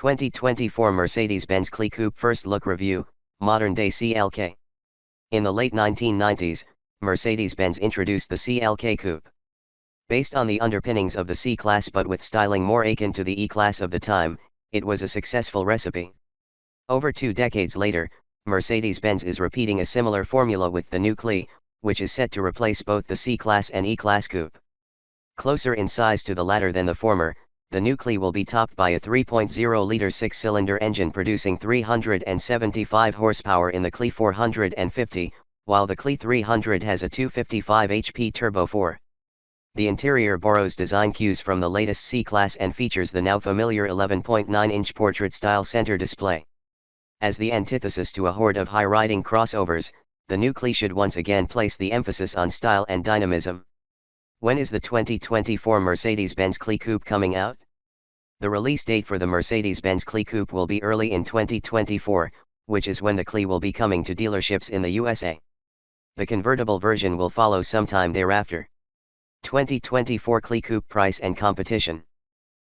2024 Mercedes-Benz CLE Coupe First Look Review, Modern-Day CLK. In the late 1990s, Mercedes-Benz introduced the CLK Coupe. Based on the underpinnings of the C-Class but with styling more akin to the E-Class of the time, it was a successful recipe. Over 2 decades later, Mercedes-Benz is repeating a similar formula with the new CLE, which is set to replace both the C-Class and E-Class Coupe. Closer in size to the latter than the former, the new CLE will be topped by a 3.0-liter 6-cylinder engine producing 375 horsepower in the CLE 450, while the CLE 300 has a 255 HP Turbo 4. The interior borrows design cues from the latest C-Class and features the now familiar 11.9-inch portrait-style center display. As the antithesis to a horde of high-riding crossovers, the new CLE should once again place the emphasis on style and dynamism. When is the 2024 Mercedes-Benz CLE Coupe coming out? The release date for the Mercedes-Benz CLE Coupe will be early in 2024, which is when the CLE will be coming to dealerships in the USA. The convertible version will follow sometime thereafter. 2024 CLE Coupe price and competition.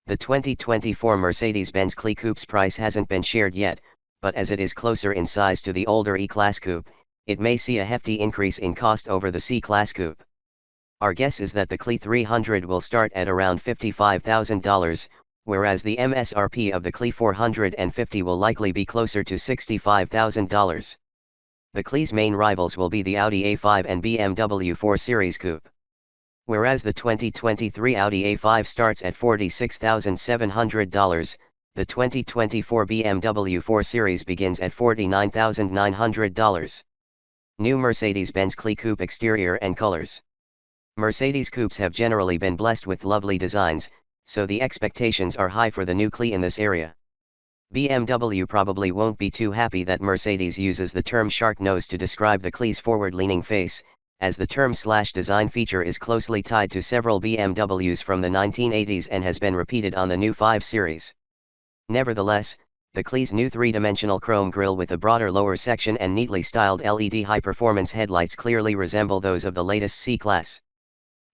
The 2024 Mercedes-Benz CLE Coupe's price hasn't been shared yet, but as it is closer in size to the older E-Class Coupe, it may see a hefty increase in cost over the C-Class Coupe. Our guess is that the CLE 300 will start at around $55,000, whereas the MSRP of the CLE 450 will likely be closer to $65,000. The CLE's main rivals will be the Audi A5 and BMW 4 Series Coupe. Whereas the 2023 Audi A5 starts at $46,700, the 2024 BMW 4 Series begins at $49,900. New Mercedes-Benz CLE Coupe exterior and colors. Mercedes Coupes have generally been blessed with lovely designs, so the expectations are high for the new CLE in this area. BMW probably won't be too happy that Mercedes uses the term shark nose to describe the CLE's forward-leaning face, as the term /design feature is closely tied to several BMWs from the 1980s and has been repeated on the new 5 Series. Nevertheless, the CLE's new 3-dimensional chrome grille with a broader lower section and neatly styled LED high-performance headlights clearly resemble those of the latest C-Class.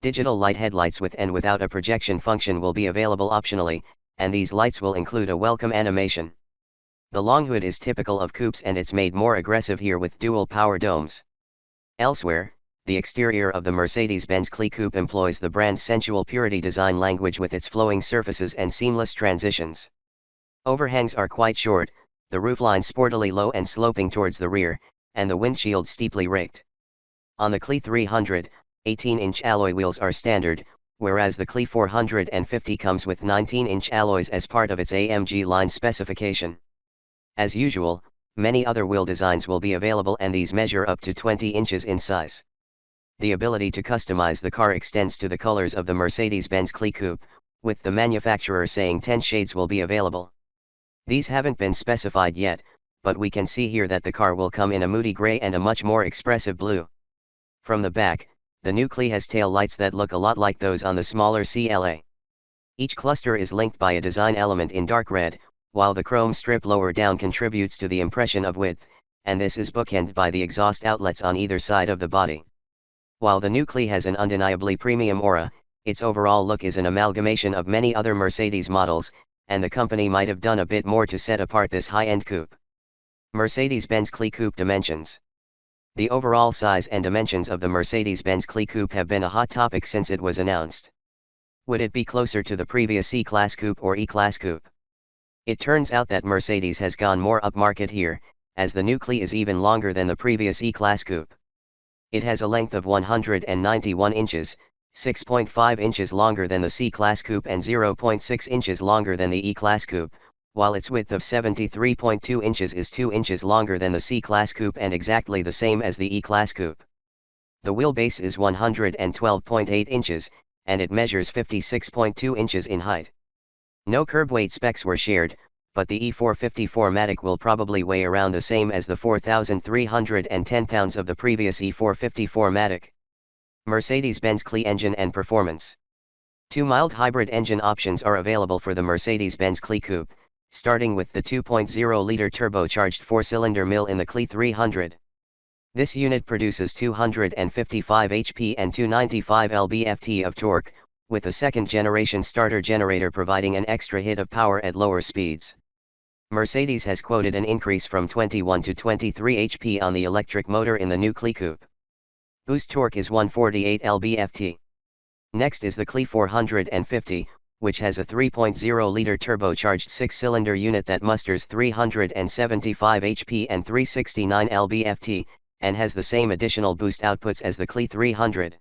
Digital light headlights with and without a projection function will be available optionally, and these lights will include a welcome animation. The long hood is typical of coupes and it's made more aggressive here with dual power domes. Elsewhere, the exterior of the Mercedes-Benz CLE Coupe employs the brand's sensual purity design language with its flowing surfaces and seamless transitions. Overhangs are quite short, the roofline sportily low and sloping towards the rear, and the windshield steeply raked. On the CLE 300, 18-inch alloy wheels are standard, whereas the CLE 450 comes with 19-inch alloys as part of its AMG line specification. As usual, many other wheel designs will be available and these measure up to 20 inches in size. The ability to customize the car extends to the colors of the Mercedes-Benz CLE Coupe, with the manufacturer saying 10 shades will be available. These haven't been specified yet, but we can see here that the car will come in a moody gray and a much more expressive blue. From the back, the new CLE has tail lights that look a lot like those on the smaller CLA. Each cluster is linked by a design element in dark red, while the chrome strip lower down contributes to the impression of width, and this is bookended by the exhaust outlets on either side of the body. While the new CLE has an undeniably premium aura, its overall look is an amalgamation of many other Mercedes models, and the company might have done a bit more to set apart this high-end coupe. Mercedes-Benz CLE Coupe dimensions. The overall size and dimensions of the Mercedes-Benz CLE Coupe have been a hot topic since it was announced. Would it be closer to the previous E-Class Coupe or E-Class Coupe? It turns out that Mercedes has gone more upmarket here, as the new CLE is even longer than the previous E-Class Coupe. It has a length of 191 inches, 6.5 inches longer than the C-Class Coupe and 0.6 inches longer than the E-Class Coupe, while its width of 73.2 inches is 2 inches longer than the C-Class Coupe and exactly the same as the E-Class Coupe. The wheelbase is 112.8 inches, and it measures 56.2 inches in height. No curb weight specs were shared, but the E454 Matic will probably weigh around the same as the 4,310 pounds of the previous E454 Matic. Mercedes-Benz CLE engine and performance. 2 mild hybrid engine options are available for the Mercedes-Benz CLE Coupe, starting with the 2.0-liter turbocharged 4-cylinder mill in the CLE 300. This unit produces 255 HP and 295 lb-ft of torque, with a second-generation starter generator providing an extra hit of power at lower speeds. Mercedes has quoted an increase from 21 to 23 HP on the electric motor in the new CLE Coupe. Boost torque is 148 lb-ft. Next is the CLE 450, which has a 3.0-liter turbocharged 6-cylinder unit that musters 375 HP and 369 lb-ft, and has the same additional boost outputs as the CLE 300.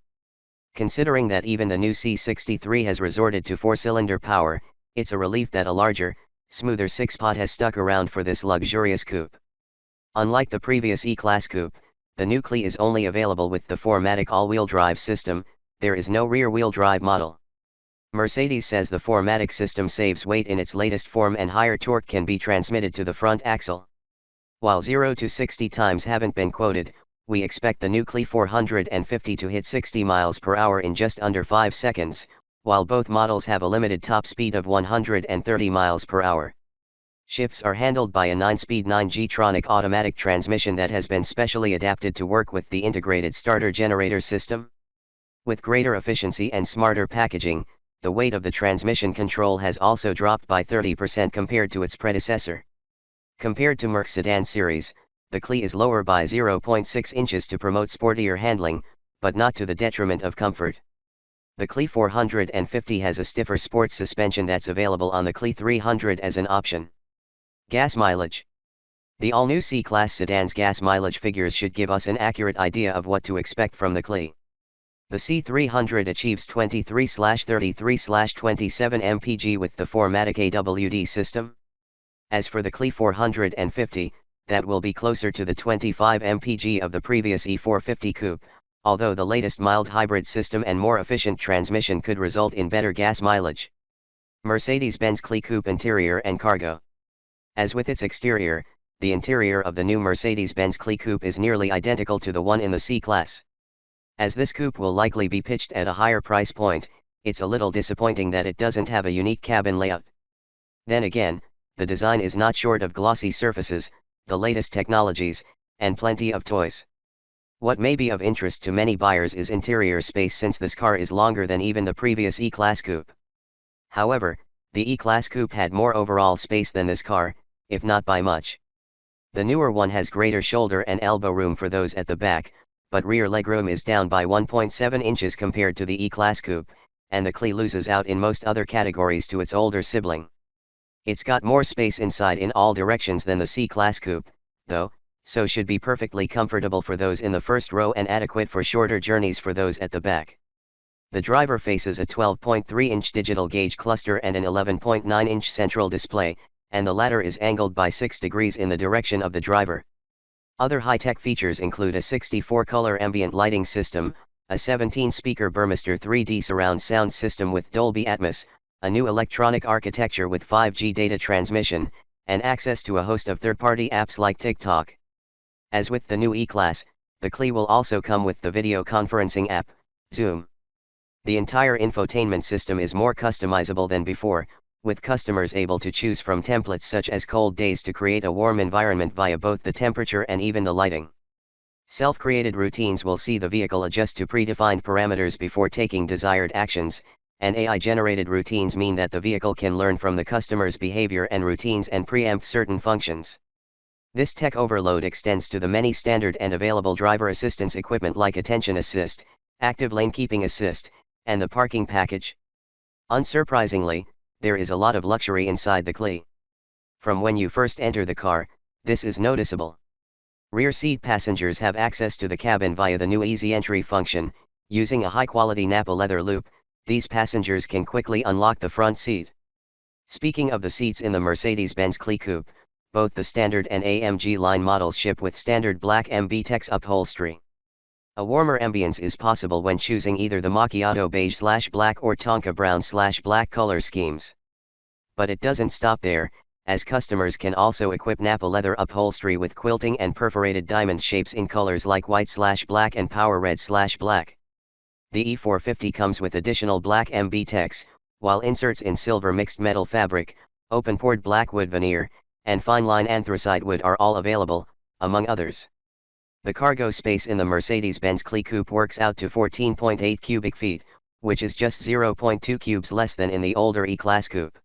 Considering that even the new C63 has resorted to 4-cylinder power, it's a relief that a larger, smoother 6-pot has stuck around for this luxurious coupe. Unlike the previous E-Class coupe, the new CLE is only available with the 4MATIC all-wheel drive system. There is no rear-wheel drive model. Mercedes says the 4MATIC system saves weight in its latest form and higher torque can be transmitted to the front axle. While 0 to 60 times haven't been quoted, we expect the new CLE 450 to hit 60 miles per hour in just under 5 seconds, while both models have a limited top speed of 130 miles per hour. Shifts are handled by a 9-speed 9G-tronic automatic transmission that has been specially adapted to work with the integrated starter-generator system. With greater efficiency and smarter packaging, the weight of the transmission control has also dropped by 30% compared to its predecessor. Compared to Merc's sedan series, the CLE is lower by 0.6 inches to promote sportier handling, but not to the detriment of comfort. The CLE 450 has a stiffer sports suspension that's available on the CLE 300 as an option. Gas mileage. The all-new C-Class sedan's gas mileage figures should give us an accurate idea of what to expect from the CLE. The C300 achieves 23/33/27 mpg with the 4MATIC AWD system. As for the CLE 450, that will be closer to the 25 mpg of the previous E450 coupe, although the latest mild hybrid system and more efficient transmission could result in better gas mileage. Mercedes-Benz CLE Coupe interior and cargo. As with its exterior, the interior of the new Mercedes-Benz CLE Coupe is nearly identical to the one in the C-Class. As this coupe will likely be pitched at a higher price point, it's a little disappointing that it doesn't have a unique cabin layout. Then again, the design is not short of glossy surfaces, the latest technologies, and plenty of toys. What may be of interest to many buyers is interior space, since this car is longer than even the previous E-Class coupe. However, the E-Class coupe had more overall space than this car, if not by much. The newer one has greater shoulder and elbow room for those at the back, but rear legroom is down by 1.7 inches compared to the E-Class coupe, and the CLE loses out in most other categories to its older sibling. It's got more space inside in all directions than the C-Class coupe, though, so should be perfectly comfortable for those in the first row and adequate for shorter journeys for those at the back. The driver faces a 12.3-inch digital gauge cluster and an 11.9-inch central display, and the latter is angled by 6 degrees in the direction of the driver. Other high-tech features include a 64-color ambient lighting system, a 17-speaker Burmester 3D surround sound system with Dolby Atmos, a new electronic architecture with 5G data transmission, and access to a host of third-party apps like TikTok. As with the new E-Class, the CLE will also come with the video conferencing app, Zoom. The entire infotainment system is more customizable than before, with customers able to choose from templates such as cold days to create a warm environment via both the temperature and even the lighting. Self-created routines will see the vehicle adjust to predefined parameters before taking desired actions, and AI-generated routines mean that the vehicle can learn from the customer's behavior and routines and preempt certain functions. This tech overload extends to the many standard and available driver assistance equipment like attention assist, active lane keeping assist, and the parking package. Unsurprisingly, there is a lot of luxury inside the CLE. From when you first enter the car, this is noticeable. Rear seat passengers have access to the cabin via the new Easy Entry function. Using a high-quality Nappa leather loop, these passengers can quickly unlock the front seat. Speaking of the seats in the Mercedes-Benz CLE Coupe, both the standard and AMG line models ship with standard black MB-Tex upholstery. A warmer ambience is possible when choosing either the macchiato beige/black or tonka brown/black color schemes. But it doesn't stop there, as customers can also equip Nappa leather upholstery with quilting and perforated diamond shapes in colors like white/black and power red/black. The E450 comes with additional black MB-Tex, while inserts in silver mixed metal fabric, open-pored black wood veneer, and fine-line anthracite wood are all available, among others. The cargo space in the Mercedes-Benz CLE Coupe works out to 14.8 cubic feet, which is just 0.2 cubes less than in the older E-Class Coupe.